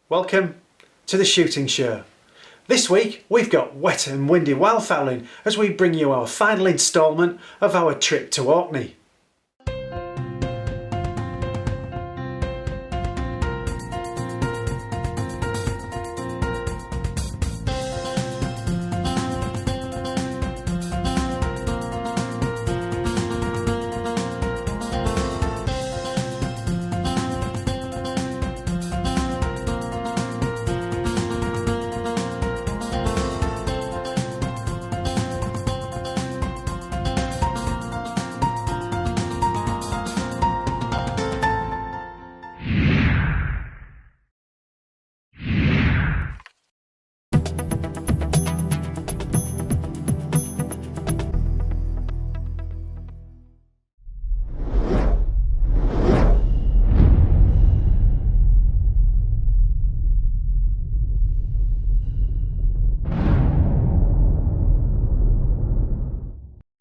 Welcome to the shooting show. This week we've got wet and windy wildfowling as we bring you our final instalment of our trip to Orkney.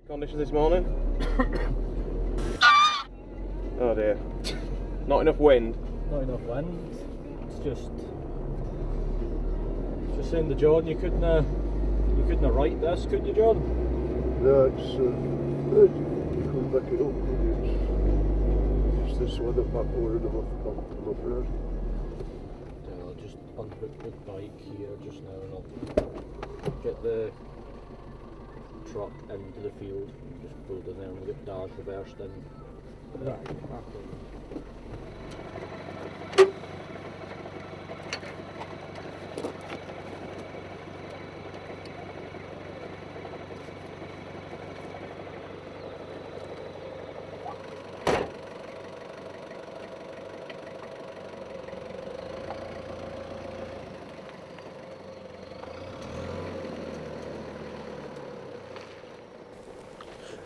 Conditions this morning. Oh dear. Not enough wind. Not enough wind. It's just saying to John, you couldn't write this, could you, John? No, it's you couldn't back it up, could you? It's this weather back over the off road. I'll just unhook the bike here just now and I'll get the truck into the field. Just pulled in there and get Dad reversed in. Right.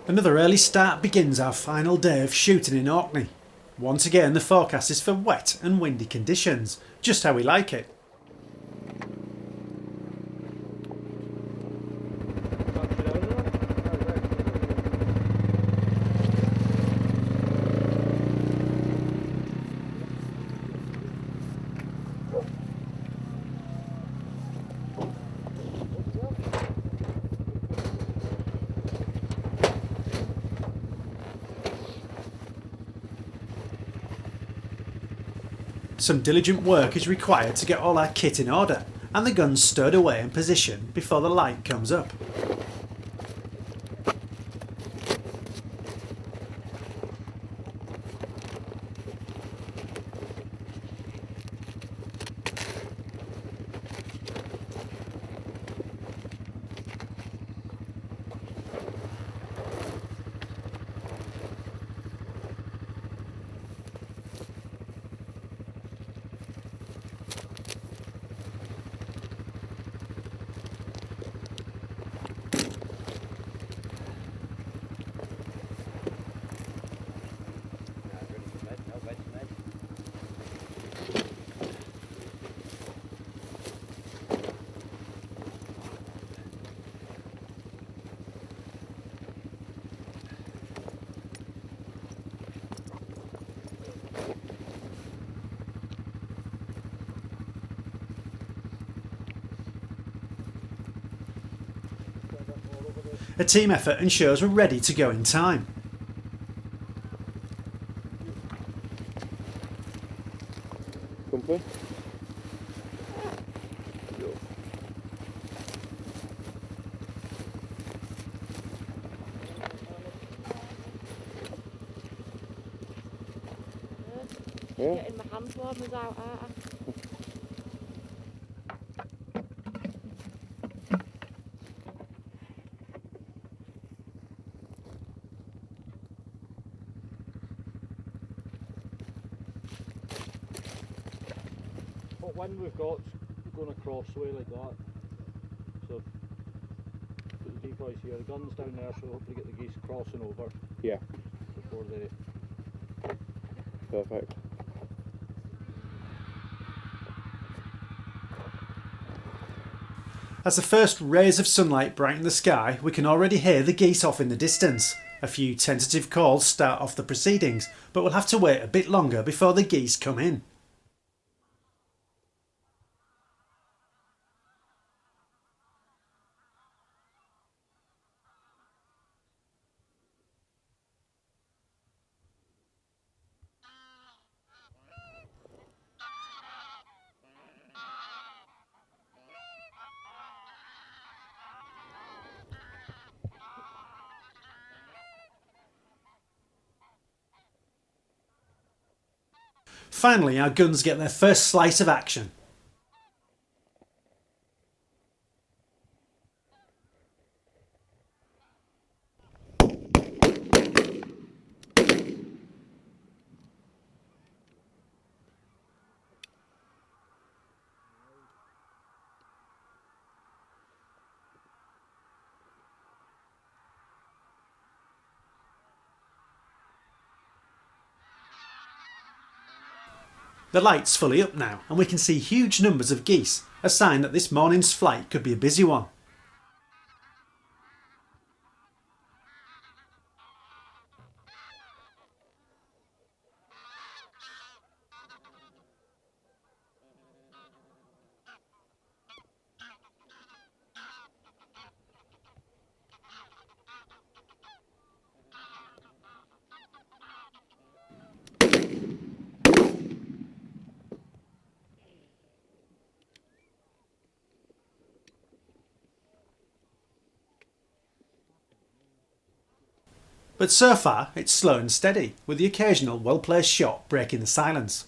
Another early start begins our final day of shooting in Orkney. Once again the forecast is for wet and windy conditions, just how we like it. Some diligent work is required to get all our kit in order and the guns stowed away in position before the light comes up. A team effort ensures we're ready to go in time. Comfy? Yeah. Getting my hands warm as out, aren't I? What wind we've got going across the way like that. So put the decoys here, the gun's down there, so hopefully get the geese crossing over. Yeah. Before they. Perfect. As the first rays of sunlight brighten the sky, we can already hear the geese off in the distance. A few tentative calls start off the proceedings, but we'll have to wait a bit longer before the geese come in. Finally, our guns get their first slice of action. The light's fully up now, and we can see huge numbers of geese, a sign that this morning's flight could be a busy one. But so far, it's slow and steady, with the occasional well-placed shot breaking the silence.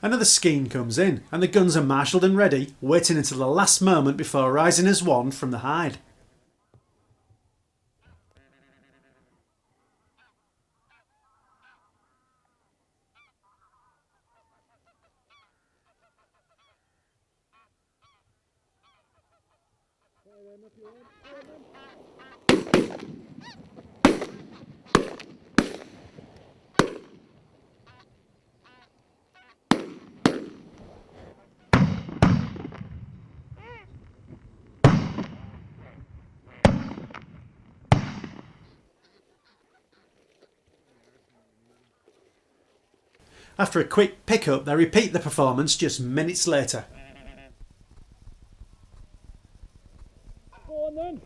Another skein comes in, and the guns are marshalled and ready, waiting until the last moment before rising as one from the hide. After a quick pick-up, they repeat the performance just minutes later. Go on then.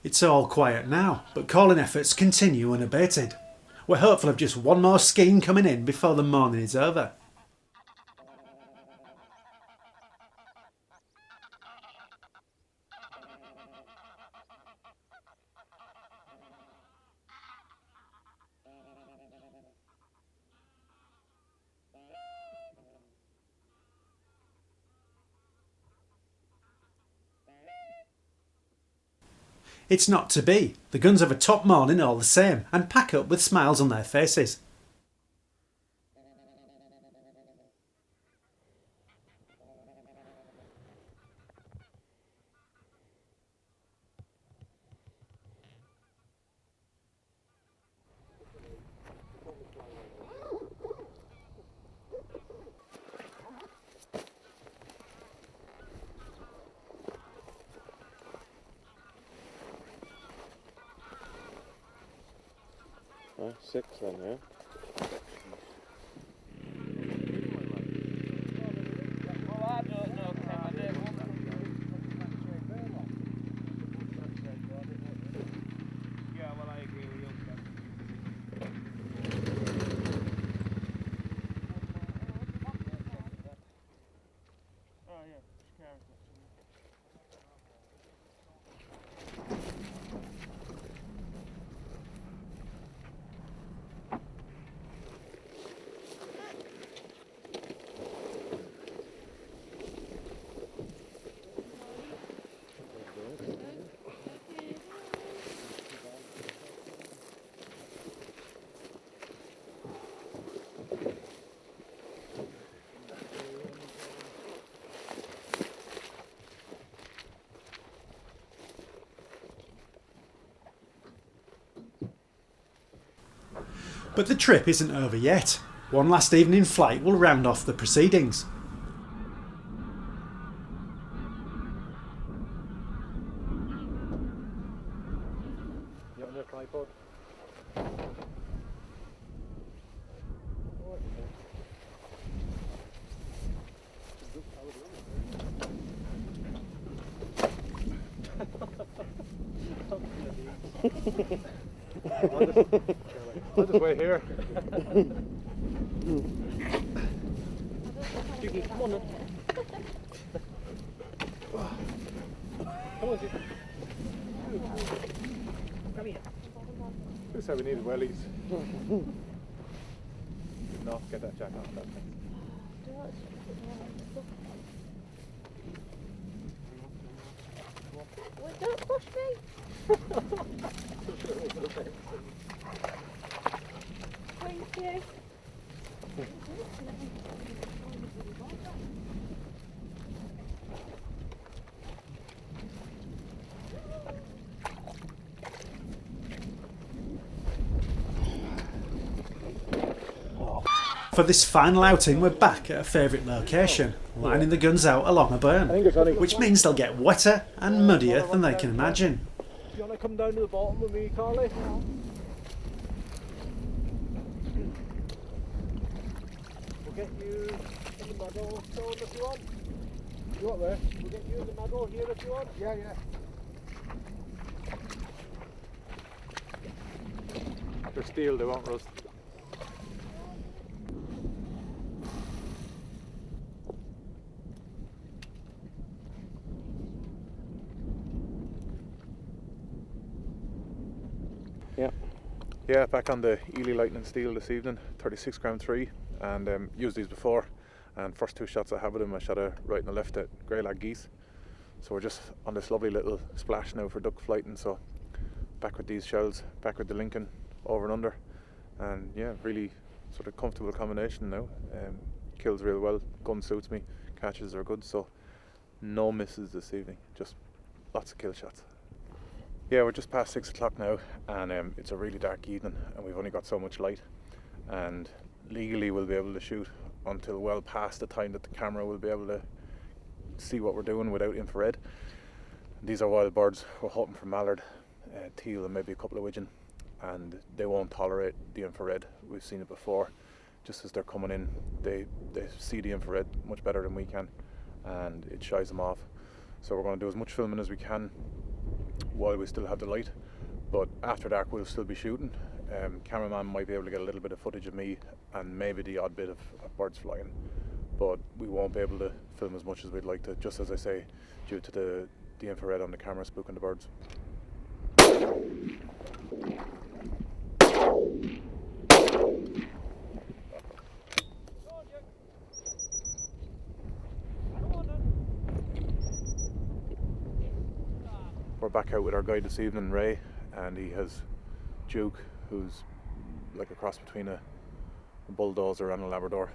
It's all quiet now, but calling efforts continue unabated. We're hopeful of just one more skein coming in before the morning is over. It's not to be. The guns have a top morning all the same and pack up with smiles on their faces. Oh, 6 then, yeah. Well, I don't know, Tim. I don't want Yeah, well, I agree with you. Oh, yeah. But the trip isn't over yet. One last evening flight will round off the proceedings. You on your tripod? I'll just wait here. Judy, come on then. Come on, Judy. Come here. Who said we needed wellies? No, get that jacket off that thing. Wait, don't push me. Thank you. For this final outing, we're back at a favourite location, lining the guns out along a burn, which means they'll get wetter and muddier than they can imagine. Do you want to come down to the bottom with me, Carly? We'll get you in the middle, Sean, if you want. You want there? We'll get you in the middle here if you want. Yeah, yeah. They're steel, they won't rust. Yeah, back on the Ely Lightning Steel this evening, 36 gram 3, and used these before, and first two shots I have with them I shot a right and a left at greylag geese. So we're just on this lovely little splash now for duck flighting, so back with these shells, back with the Lincoln, over and under, and yeah, really sort of comfortable combination now. Kills real well, gun suits me, catches are good, so no misses this evening, just lots of kill shots. Yeah, we're just past 6 o'clock now, and it's a really dark evening, and we've only got so much light, and legally we'll be able to shoot until well past the time that the camera will be able to see what we're doing without infrared. These are wild birds. We're hoping for mallard, teal, and maybe a couple of widgeon, and they won't tolerate the infrared. We've seen it before. Just as they're coming in, they see the infrared much better than we can, and it shies them off. So we're going to do as much filming as we can while we still have the light, but after dark we'll still be shooting. Cameraman might be able to get a little bit of footage of me and maybe the odd bit of birds flying, but we won't be able to film as much as we'd like to, just as I say, due to the infrared on the camera spooking the birds. We're back out with our guide this evening, Ray, and he has Duke, who's like a cross between a bulldozer and a Labrador.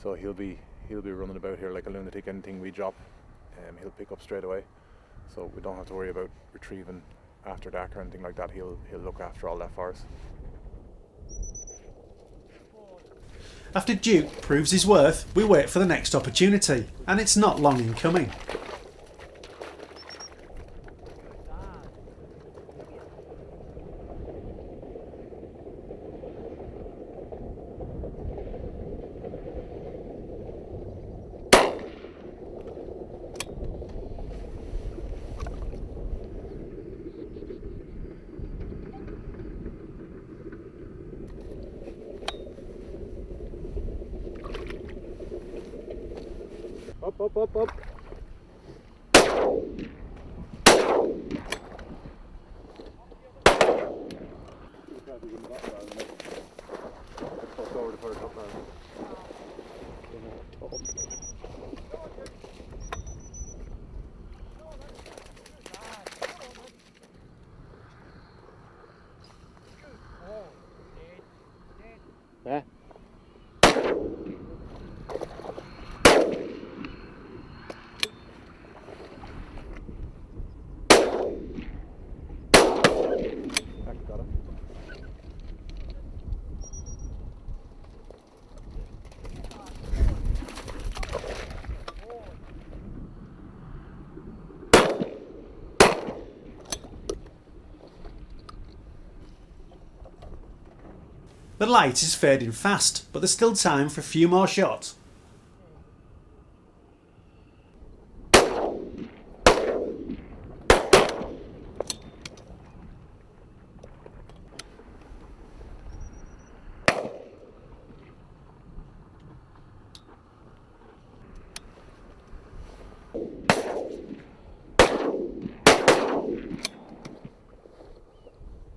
So he'll be running about here like a lunatic. Anything we drop, he'll pick up straight away. So we don't have to worry about retrieving after dark or anything like that. He'll look after all that for us. After Duke proves his worth, we wait for the next opportunity, and it's not long in coming. Up, up, up. The light is fading fast, but there's still time for a few more shots.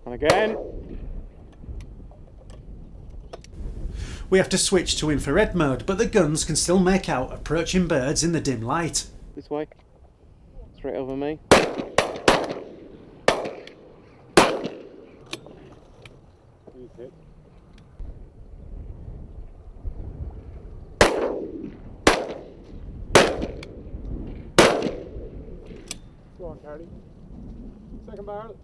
And again. We have to switch to infrared mode, but the guns can still make out approaching birds in the dim light. This way. Straight over me. Go on, Cardi. Second barrel.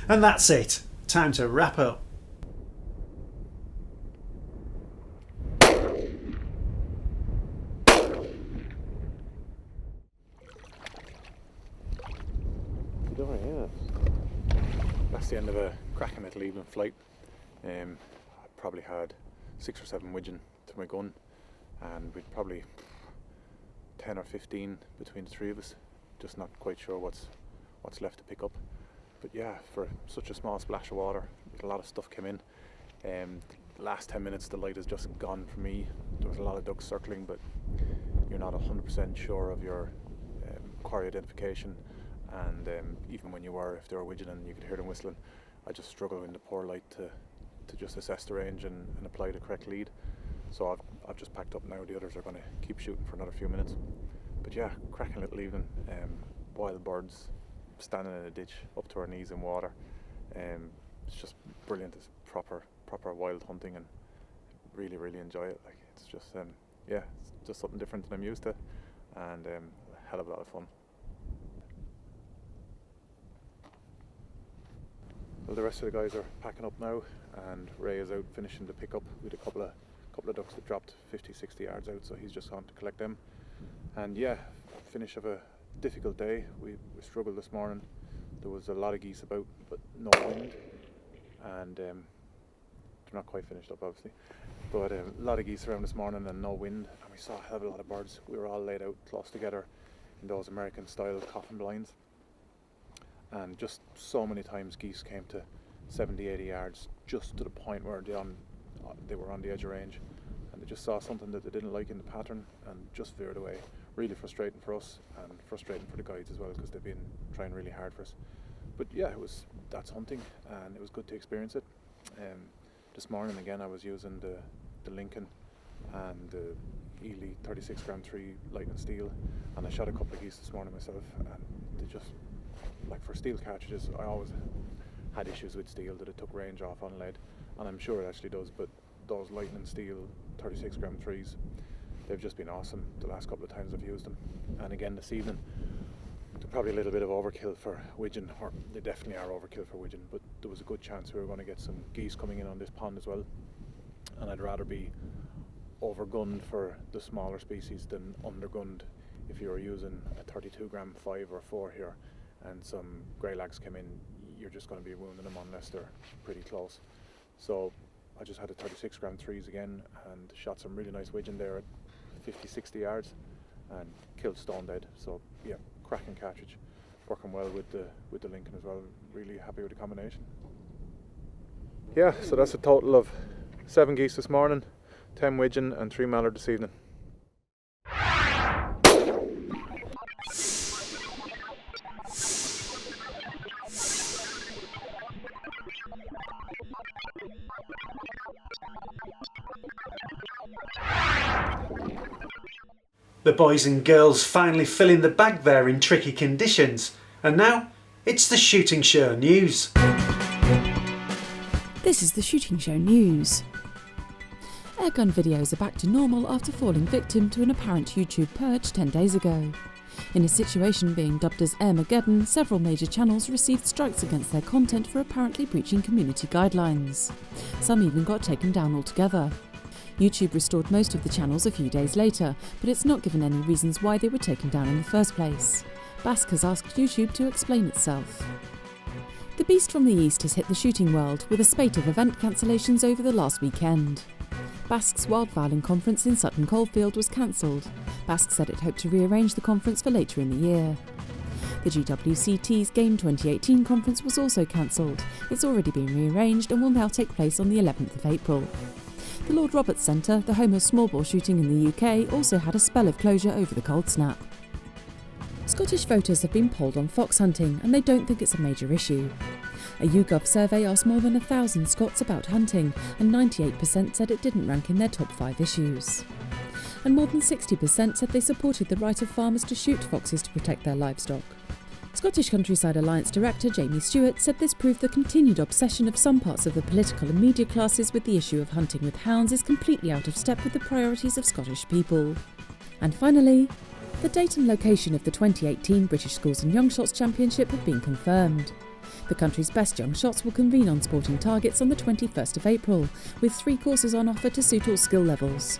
And that's it. Time to wrap up. That's the end of a cracking little evening flight. I probably had 6 or 7 widgeon to my gun, and we'd probably 10 or 15 between the three of us. Just not quite sure what's left to pick up. But yeah, for such a small splash of water, a lot of stuff came in. The last 10 minutes the light has just gone for me. There was a lot of ducks circling, but you're not 100% sure of your quarry identification, and even when you were, if they were widgeon and you could hear them whistling, I just struggled in the poor light to just assess the range and apply the correct lead. So I've just packed up now. The others are going to keep shooting for another few minutes. But yeah, cracking little evening. Wild birds standing in a ditch up to our knees in water. It's just brilliant. It's proper wild hunting, and really enjoy it. Like, it's just yeah, it's just something different than I'm used to, and a hell of a lot of fun. Well, the rest of the guys are packing up now, and Ray is out finishing the pickup with a couple of ducks that dropped 50-60 yards out, so he's just gone to collect them. And yeah, finish of a difficult day. We struggled this morning. There was a lot of geese about, but no wind, and they're not quite finished up obviously, but a lot of geese around this morning and no wind, and we saw a hell of a lot of birds. We were all laid out close together in those American style coffin blinds, and just so many times geese came to 70-80 yards, just to the point where they were on the edge of range, and they just saw something that they didn't like in the pattern and just veered away. Really frustrating for us and frustrating for the guides as well, because they've been trying really hard for us. But yeah, that's hunting, and it was good to experience it. This morning again I was using the Lincoln and the Ely 36 gram 3 lightning steel, and I shot a couple of geese this morning myself, and they just, like, for steel cartridges, I always had issues with steel, that it took range off on lead, and I'm sure it actually does, but those lightning steel 36 gram 3s, they've just been awesome the last couple of times I've used them. And again this evening, they're probably a little bit of overkill for widgeon, or they definitely are overkill for widgeon, but there was a good chance we were going to get some geese coming in on this pond as well, and I'd rather be overgunned for the smaller species than undergunned if you were using a 32 gram 5 or 4 here and some grey lags come in. You're just going to be wounding them unless they're pretty close. So I just had a 36 gram 3s again and shot some really nice widgeon there at 50-60 yards and killed stone dead. So yeah, cracking cartridge, working well with the Lincoln as well. Really happy with the combination. Yeah, so that's a total of 7 geese this morning, 10 widgeon and 3 mallard this evening. The boys and girls finally filling the bag there in tricky conditions, and now it's the shooting show news. This is the shooting show news. Airgun videos are back to normal after falling victim to an apparent YouTube purge 10 days ago. In a situation being dubbed as Airmageddon, several major channels received strikes against their content for apparently breaching community guidelines. Some even got taken down altogether. YouTube restored most of the channels a few days later, but it's not given any reasons why they were taken down in the first place. Basque has asked YouTube to explain itself. The beast from the east has hit the shooting world, with a spate of event cancellations over the last weekend. Basque's wildfowling conference in Sutton Coldfield was cancelled. Basque said it hoped to rearrange the conference for later in the year. The GWCT's Game 2018 conference was also cancelled. It's already been rearranged and will now take place on the 11th of April. The Lord Roberts Centre, the home of small bore shooting in the UK, also had a spell of closure over the cold snap. Scottish voters have been polled on fox hunting and they don't think it's a major issue. A YouGov survey asked more than 1,000 Scots about hunting, and 98% said it didn't rank in their top 5 issues. And more than 60% said they supported the right of farmers to shoot foxes to protect their livestock. Scottish Countryside Alliance Director Jamie Stewart said this proved the continued obsession of some parts of the political and media classes with the issue of hunting with hounds is completely out of step with the priorities of Scottish people. And finally, the date and location of the 2018 British Schools and Young Shots Championship have been confirmed. The country's best young shots will convene on sporting targets on the 21st of April, with 3 courses on offer to suit all skill levels.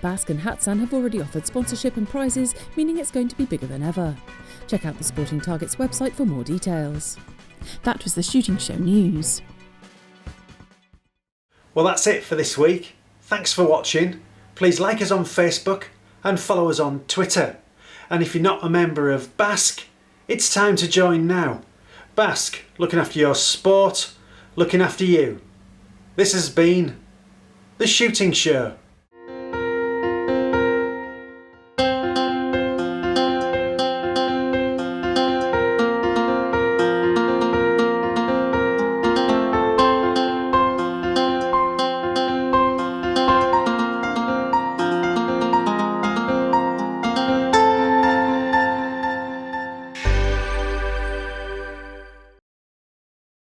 Basque and Hatsan have already offered sponsorship and prizes, meaning it's going to be bigger than ever. Check out the Sporting Targets website for more details. That was the Shooting Show News. Well, that's it for this week. Thanks for watching. Please like us on Facebook and follow us on Twitter. And if you're not a member of Basque, it's time to join now. Basque, looking after your sport, looking after you. This has been The Shooting Show.